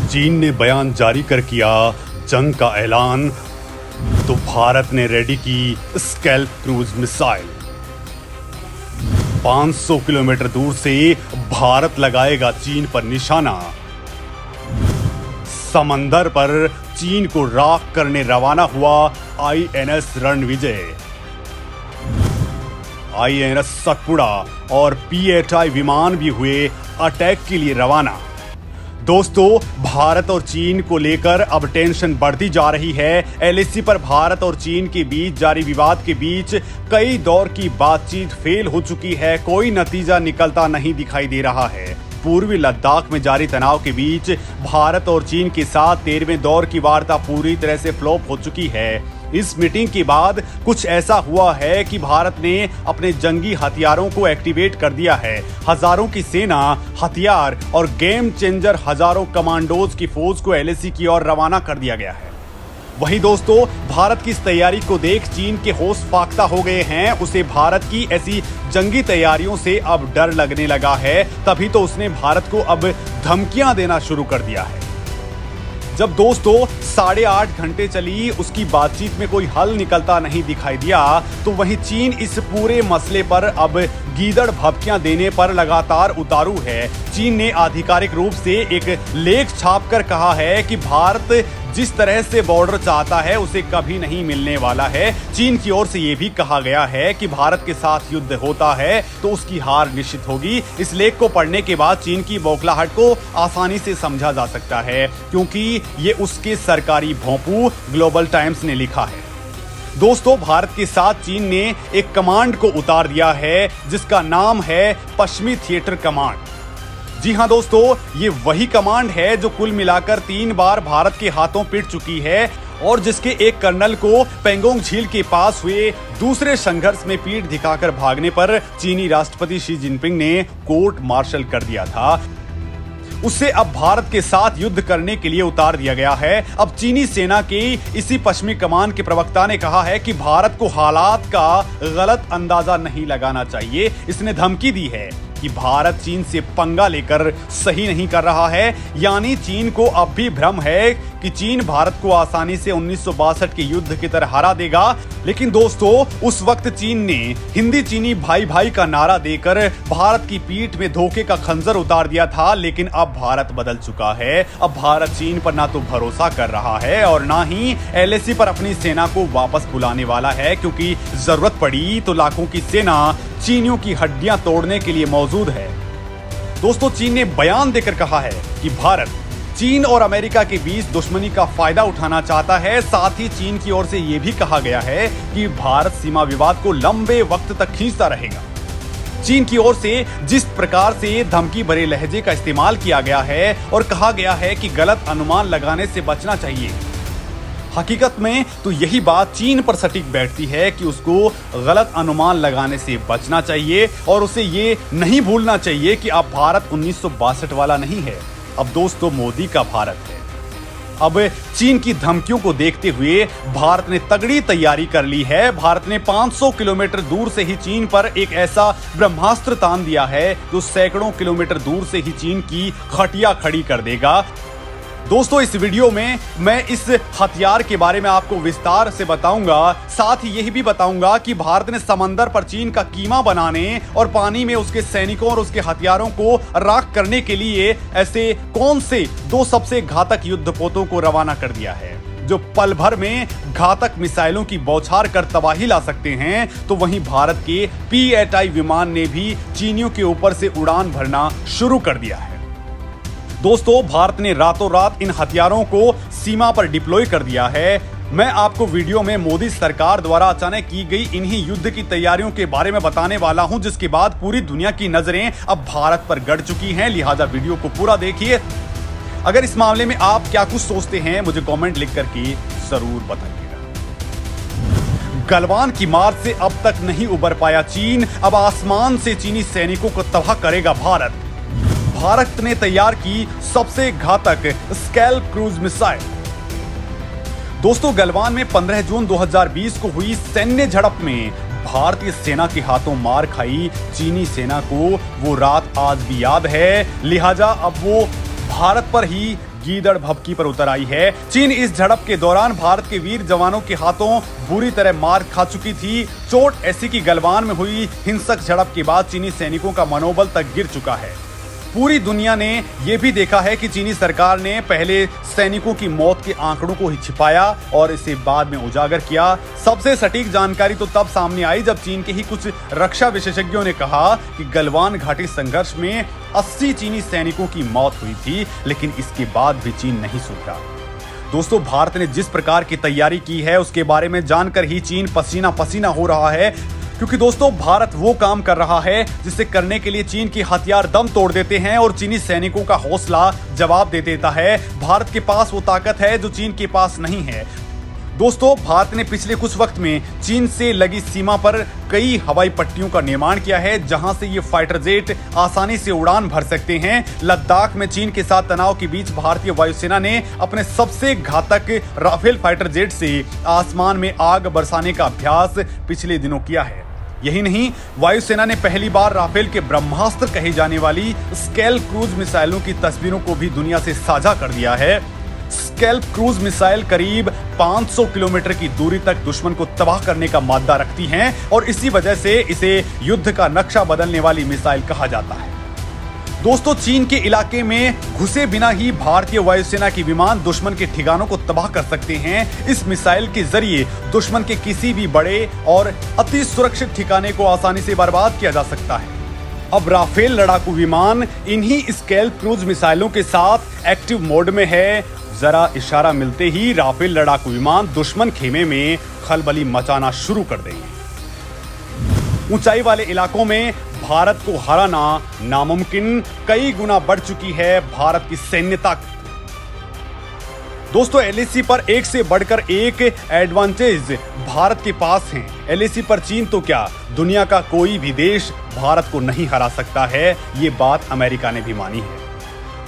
चीन ने बयान जारी कर किया जंग का ऐलान, तो भारत ने रेडी की स्कैल्प क्रूज मिसाइल। 500 किलोमीटर दूर से भारत लगाएगा चीन पर निशाना। समंदर पर चीन को राख करने रवाना हुआ आईएनएस रणविजय। आईएनएस सतपुड़ा और P-8I विमान भी हुए अटैक के लिए रवाना। दोस्तों, भारत और चीन को लेकर अब टेंशन बढ़ती जा रही है। एलएसी पर भारत और चीन के बीच जारी विवाद के बीच कई दौर की बातचीत फेल हो चुकी है। कोई नतीजा निकलता नहीं दिखाई दे रहा है। पूर्वी लद्दाख में जारी तनाव के बीच भारत और चीन के साथ 13वें दौर की वार्ता पूरी तरह से फ्लॉप हो चुकी है। इस मीटिंग के बाद कुछ ऐसा हुआ है कि भारत ने अपने जंगी हथियारों को एक्टिवेट कर दिया है। हजारों की सेना, हथियार और गेम चेंजर हजारों कमांडोज की फौज को एलएसी की ओर रवाना कर दिया गया है। वहीं दोस्तों, भारत की इस तैयारी को देख चीन के होश फाख्ता हो गए हैं। उसे भारत की ऐसी जंगी तैयारियों से अब डर लगने लगा है। तभी तो उसने भारत को अब धमकियां देना शुरू कर दिया है। जब दोस्तों 8.5 घंटे चली उसकी बातचीत में कोई हल निकलता नहीं दिखाई दिया, तो वहीं चीन इस पूरे मसले पर अब गीदड़ भभकियां देने पर लगातार उतारू है। चीन ने आधिकारिक रूप से एक लेख छापकर कहा है कि भारत जिस तरह से बॉर्डर चाहता है उसे कभी नहीं मिलने वाला है। चीन की ओर से यह भी कहा गया है कि भारत के साथ युद्ध होता है तो उसकी हार निश्चित होगी। इस लेख को पढ़ने के बाद चीन की बौखलाहट को आसानी से समझा जा सकता है, क्योंकि ये उसके सरकारी भोंपू ग्लोबल टाइम्स ने लिखा है। दोस्तों, भारत के साथ चीन ने एक कमांड को उतार दिया है जिसका नाम है पश्चिमी थिएटर कमांड। जी हां दोस्तों, ये वही कमांड है जो कुल मिलाकर 3 बार भारत के हाथों पिट चुकी है और जिसके एक कर्नल को पेंगोंग झील के पास हुए दूसरे संघर्ष में पीठ दिखाकर भागने पर चीनी राष्ट्रपति शी जिनपिंग ने कोर्ट मार्शल कर दिया था। उससे अब भारत के साथ युद्ध करने के लिए उतार दिया गया है। अब चीनी सेना के इसी पश्चिमी कमान के प्रवक्ता ने कहा है कि भारत को हालात का गलत अंदाजा नहीं लगाना चाहिए। इसने धमकी दी है कि भारत चीन से पंगा लेकर सही नहीं कर रहा है। यानी चीन को अब भी भ्रम है कि चीन भारत को आसानी से 1962 के युद्ध की तरह हरा देगा। लेकिन दोस्तों, उस वक्त चीन ने हिंदी चीनी भाई भाई का नारा देकर भारत की पीठ में धोखे का खंजर उतार दिया था। लेकिन अब भारत बदल चुका है। अब भारत चीन पर ना तो भरोसा कर रहा है और ना ही एलएसी पर अपनी सेना को वापस बुलाने वाला है, क्योंकि जरूरत पड़ी तो लाखों की सेना चीनियों की हड्डियां तोड़ने के लिए मौजूद है। दोस्तों, चीन ने बयान देकर कहा है कि भारत चीन और अमेरिका के बीच दुश्मनी का फायदा उठाना चाहता है। साथ ही चीन की ओर से यह भी कहा गया है कि भारत सीमा विवाद को लंबे वक्त तक खींचता रहेगा। चीन की ओर से जिस प्रकार से धमकी भरे लहजे का इस्तेमाल किया गया है और कहा गया है कि गलत अनुमान लगाने से बचना चाहिए, हकीकत में तो यही बात चीन पर सटीक बैठती है कि उसको गलत अनुमान लगाने से बचना चाहिए और उसे ये नहीं भूलना चाहिए कि अब भारत 1962 वाला नहीं है। अब दोस्तों, मोदी का भारत है। अब चीन की धमकियों को देखते हुए भारत ने तगड़ी तैयारी कर ली है। भारत ने 500 किलोमीटर दूर से ही चीन पर एक ऐसा ब्रह्मास्त्र तान दिया है जो सैकड़ों किलोमीटर दूर से ही चीन की खटिया खड़ी कर देगा। दोस्तों, इस वीडियो में मैं इस हथियार के बारे में आपको विस्तार से बताऊंगा। साथ ही यही भी बताऊंगा कि भारत ने समंदर पर चीन का कीमा बनाने और पानी में उसके सैनिकों और उसके हथियारों को राख करने के लिए ऐसे कौन से 2 सबसे घातक युद्धपोतों को रवाना कर दिया है जो पल भर में घातक मिसाइलों की बौछार कर तबाही ला सकते हैं। तो वहीं भारत के P-8I विमान ने भी चीनियों के ऊपर से उड़ान भरना शुरू कर दिया है। दोस्तों, भारत ने रातों रात इन हथियारों को सीमा पर डिप्लॉय कर दिया है। मैं आपको वीडियो में मोदी सरकार द्वारा अचानक की गई इन्हीं युद्ध की तैयारियों के बारे में बताने वाला हूं, जिसके बाद पूरी दुनिया की नजरें अब भारत पर गड़ चुकी हैं। लिहाजा वीडियो को पूरा देखिए। अगर इस मामले में आप क्या कुछ सोचते हैं मुझे कमेंट लिख करके जरूर बताइएगा। गलवान की मार से अब तक नहीं उबर पाया चीन, अब आसमान से चीनी सैनिकों को तबाह करेगा भारत। भारत ने तैयार की सबसे घातक स्कैल्प क्रूज मिसाइल। दोस्तों, गलवान में 15 जून 2020 को हुई सैन्य झड़प में भारतीय सेना के हाथों मार खाई चीनी सेना को वो रात आज भी याद है। लिहाजा अब वो भारत पर ही गीदड़ भभकी पर उतर आई है। चीन इस झड़प के दौरान भारत के वीर जवानों के हाथों बुरी तरह मार खा चुकी थी। चोट ऐसी कि गलवान में हुई हिंसक झड़प के बाद चीनी सैनिकों का मनोबल तक गिर चुका है। पूरी दुनिया ने यह भी देखा है कि चीनी सरकार ने पहले सैनिकों की मौत के आंकड़ों को ही छिपाया और इसे बाद में उजागर किया। सबसे सटीक जानकारी तो तब सामने आई जब चीन के ही कुछ रक्षा विशेषज्ञों ने कहा कि गलवान घाटी संघर्ष में 80 चीनी सैनिकों की मौत हुई थी, लेकिन इसके बाद भी चीन नहीं सुधरा। दोस्तों, भारत ने जिस प्रकार की तैयारी की है उसके बारे में जानकर ही चीन पसीना पसीना हो रहा है, क्योंकि दोस्तों भारत वो काम कर रहा है जिसे करने के लिए चीन के हथियार दम तोड़ देते हैं और चीनी सैनिकों का हौसला जवाब दे देता है। भारत के पास वो ताकत है जो चीन के पास नहीं है। दोस्तों, भारत ने पिछले कुछ वक्त में चीन से लगी सीमा पर कई हवाई पट्टियों का निर्माण किया है, जहां से ये फाइटर जेट आसानी से उड़ान भर सकते हैं। लद्दाख में चीन के साथ तनाव के बीच भारतीय वायुसेना ने अपने सबसे घातक राफेल फाइटर जेट से आसमान में आग बरसाने का अभ्यास पिछले दिनों किया है। यही नहीं, वायुसेना ने पहली बार राफेल के ब्रह्मास्त्र कही जाने वाली स्केल क्रूज मिसाइलों की तस्वीरों को भी दुनिया से साझा कर दिया है। स्केल क्रूज मिसाइल करीब 500 किलोमीटर की दूरी तक दुश्मन को तबाह करने का मादा रखती हैं और इसी वजह से इसे युद्ध का नक्शा बदलने वाली मिसाइल कहा जाता है। दोस्तों, चीन के इलाके में घुसे बिना ही भारतीय वायुसेना के विमान दुश्मन के ठिकानों को तबाह कर सकते हैं। इस मिसाइल के जरिए दुश्मन के किसी भी बड़े और अति सुरक्षित ठिकाने को आसानी से बर्बाद किया जा सकता है। अब राफेल लड़ाकू विमान इन्हीं स्केल क्रूज मिसाइलों के साथ एक्टिव मोड में है। जरा इशारा मिलते ही राफेल लड़ाकू विमान दुश्मन खेमे में खलबली मचाना शुरू कर देंगे। ऊंचाई वाले इलाकों में भारत को हराना नामुमकिन, कई गुना बढ़ चुकी है भारत की सैन्य ताकत। दोस्तों, एलएसी पर एक से बढ़कर एक एडवांटेज भारत के पास हैं। एलएसी पर चीन तो क्या, दुनिया का कोई भी देश भारत को नहीं हरा सकता है। ये बात अमेरिका ने भी मानी है।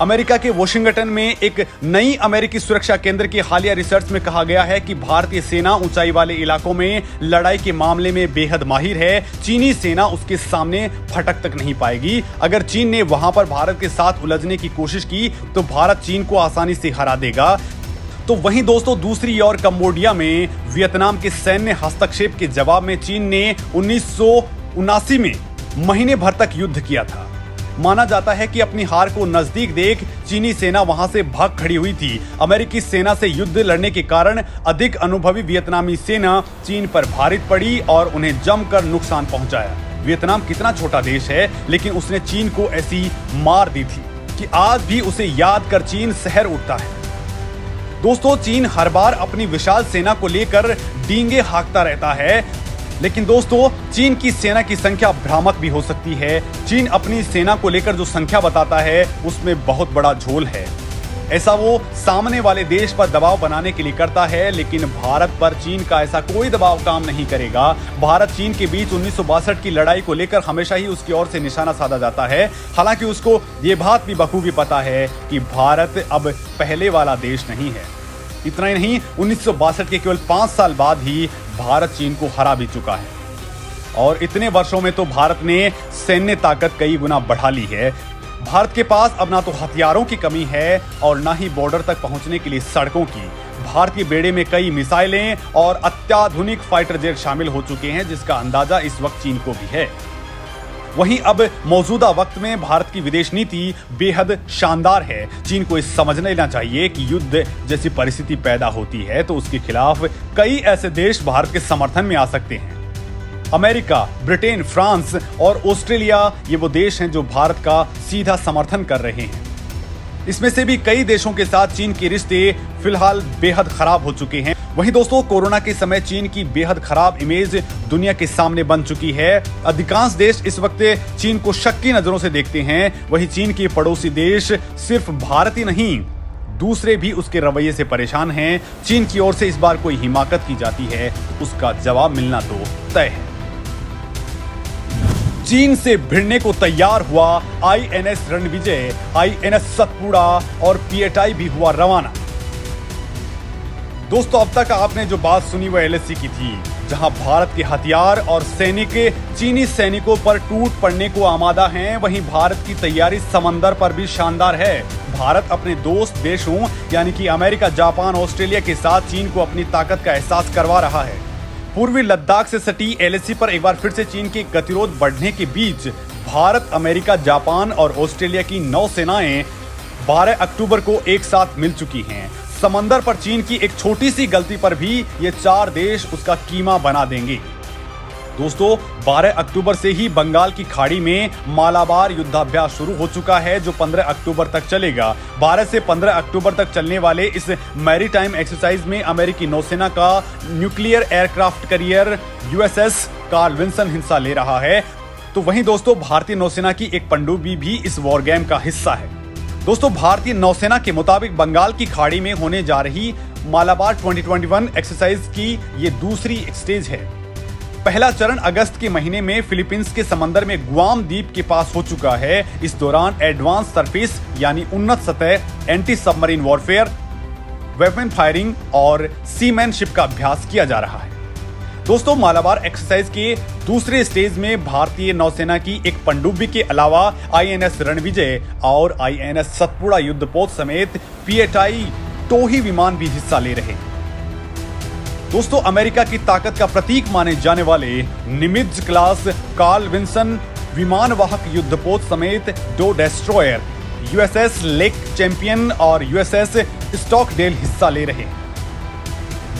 अमेरिका के वॉशिंगटन में एक नई अमेरिकी सुरक्षा केंद्र की हालिया रिसर्च में कहा गया है कि भारतीय सेना ऊंचाई वाले इलाकों में लड़ाई के मामले में बेहद माहिर है। चीनी सेना उसके सामने फटक तक नहीं पाएगी। अगर चीन ने वहां पर भारत के साथ उलझने की कोशिश की तो भारत चीन को आसानी से हरा देगा। तो वहीं दोस्तों, दूसरी ओर कंबोडिया में वियतनाम के सैन्य हस्तक्षेप के जवाब में चीन ने 1979 में महीने भर तक युद्ध किया था। माना जाता है कि अपनी हार को नजदीक देख चीनी सेना वहां से भाग खड़ी हुई थी। अमेरिकी सेना से युद्ध लड़ने के कारण अधिक अनुभवी वियतनामी सेना चीन पर भारित पड़ी और उन्हें जमकर नुकसान पहुंचाया। वियतनाम कितना छोटा देश है, लेकिन उसने चीन को ऐसी मार दी थी कि आज भी उसे याद कर चीन सहर उठता है। दोस्तों, चीन हर बार अपनी विशाल सेना को लेकर डींगे हाँकता रहता है, लेकिन दोस्तों चीन की सेना की संख्या भ्रामक भी हो सकती है। चीन अपनी सेना को लेकर जो संख्या बताता है उसमें बहुत बड़ा झोल है। ऐसा वो सामने वाले देश पर दबाव बनाने के लिए करता है, लेकिन भारत पर चीन का ऐसा कोई दबाव काम नहीं करेगा। भारत चीन के बीच 1962 की लड़ाई को लेकर हमेशा ही उसकी ओर से निशाना साधा जाता है। हालांकि उसको ये बात भी बखूबी पता है कि भारत अब पहले वाला देश नहीं है। इतना ही नहीं, 1962 के केवल 5 साल बाद ही भारत चीन को हरा भी चुका है और इतने वर्षों में तो भारत ने सैन्य ताकत कई गुना बढ़ा ली है। भारत के पास अब ना तो हथियारों की कमी है और ना ही बॉर्डर तक पहुंचने के लिए सड़कों की। भारतीय बेड़े में कई मिसाइलें और अत्याधुनिक फाइटर जेट शामिल हो चुके हैं, जिसका अंदाजा इस वक्त चीन को भी है। वहीं अब मौजूदा वक्त में भारत की विदेश नीति बेहद शानदार है। चीन को इस समझ लेना चाहिए कि युद्ध जैसी परिस्थिति पैदा होती है तो उसके खिलाफ कई ऐसे देश भारत के समर्थन में आ सकते हैं। अमेरिका, ब्रिटेन, फ्रांस और ऑस्ट्रेलिया ये वो देश हैं जो भारत का सीधा समर्थन कर रहे हैं। इसमें से भी कई देशों के साथ चीन के रिश्ते फिलहाल बेहद खराब हो चुके हैं। वहीं दोस्तों, कोरोना के समय चीन की बेहद खराब इमेज दुनिया के सामने बन चुकी है। अधिकांश देश इस वक्त चीन को शक की नजरों से देखते हैं। वहीं चीन के पड़ोसी देश सिर्फ भारत ही नहीं, दूसरे भी उसके रवैये से परेशान हैं। चीन की ओर से इस बार कोई हिमाकत की जाती है तो उसका जवाब मिलना तो तय है। चीन से भिड़ने को तैयार हुआ आईएनएस रणविजय, आईएनएस सतपुड़ा और पीएटाई भी हुआ रवाना। दोस्तों, अब तक आपने जो बात सुनी वो एलएसी की थी। जहां भारत के हथियार और सैनिक चीनी सैनिकों पर टूट पड़ने को आमादा हैं, वहीं भारत की तैयारी समंदर पर भी शानदार है। भारत अपने दोस्त देशों यानी कि अमेरिका, जापान, ऑस्ट्रेलिया के साथ चीन को अपनी ताकत का एहसास करवा रहा है। पूर्वी लद्दाख से सटी एलएसी पर एक बार फिर से चीन के गतिरोध बढ़ने के बीच भारत, अमेरिका, जापान और ऑस्ट्रेलिया की नौसेनाएं 12 अक्टूबर को एक साथ मिल चुकी हैं। समंदर पर चीन की एक छोटी सी गलती पर भी ये 4 देश उसका कीमा बना देंगे। दोस्तों, 12 अक्टूबर से ही बंगाल की खाड़ी में मालाबार युद्धाभ्यास शुरू हो चुका है, जो 15 अक्टूबर तक चलेगा। 12 से 15 अक्टूबर तक चलने वाले इस मैरीटाइम एक्सरसाइज में अमेरिकी नौसेना का nuclear aircraft carrier USS Carl Wilson हिस्सा ले रहा है। तो वहीं दोस्तों, भारतीय नौसेना की एक पनडुब्बी भी इस वॉर गेम का हिस्सा है। दोस्तों, भारतीय नौसेना के मुताबिक बंगाल की खाड़ी में होने जा रही मालाबार 2021 एक्सरसाइज की ये दूसरी स्टेज है। पहला चरण अगस्त के महीने में फिलीपींस के समंदर में गुआम द्वीप के पास हो चुका है। इस दौरान एडवांस सरफेस यानी उन्नत सतह anti submarine warfare, weapon firing और सीमैनशिप का अभ्यास किया जा रहा है। दोस्तों, मालाबार एक्सरसाइज के दूसरे स्टेज में भारतीय नौसेना की एक पनडुब्बी के अलावा आईएनएस रणविजय और आईएनएस सतपुड़ा युद्धपोत समेत पीएटाई टोही विमान भी हिस्सा ले रहे हैं। दोस्तों, अमेरिका की ताकत का प्रतीक माने जाने वाले निमित्ज क्लास कार्ल विल्सन विमानवाहक युद्धपोत समेत 2 डेस्ट्रॉयर यूएसएस लेक चैंपियन और यूएसएस स्टॉकडेल हिस्सा ले रहे हैं।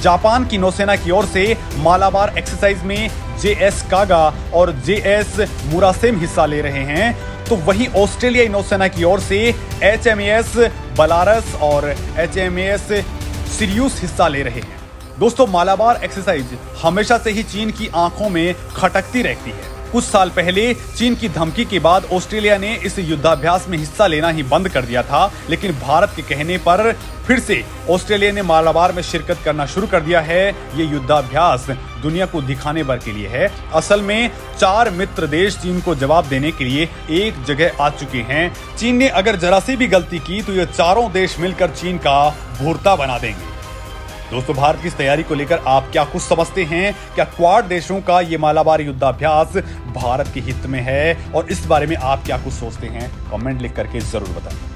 जापान की नौसेना की ओर से मालाबार एक्सरसाइज में जेएस कागा और जेएस मुरासेम हिस्सा ले रहे हैं। तो वहीं ऑस्ट्रेलियाई नौसेना की ओर से एचएमएस बलारस और एचएमएस सिरियस हिस्सा ले रहे हैं। दोस्तों, मालाबार एक्सरसाइज हमेशा से ही चीन की आंखों में खटकती रहती है। कुछ साल पहले चीन की धमकी के बाद ऑस्ट्रेलिया ने इस युद्धाभ्यास में हिस्सा लेना ही बंद कर दिया था, लेकिन भारत के कहने पर फिर से ऑस्ट्रेलिया ने मालाबार में शिरकत करना शुरू कर दिया है। ये युद्धाभ्यास दुनिया को दिखाने भर के लिए है। असल में 4 मित्र देश चीन को जवाब देने के लिए एक जगह आ चुके हैं। चीन ने अगर जरा सी भी गलती की तो ये चारों देश मिलकर चीन का भुर्ता बना देंगे। दोस्तों, भारत की इस तैयारी को लेकर आप क्या कुछ समझते हैं? क्या क्वाड देशों का ये मालाबार युद्धाभ्यास भारत के हित में है? और इस बारे में आप क्या कुछ सोचते हैं? कमेंट लिख करके जरूर बताएं।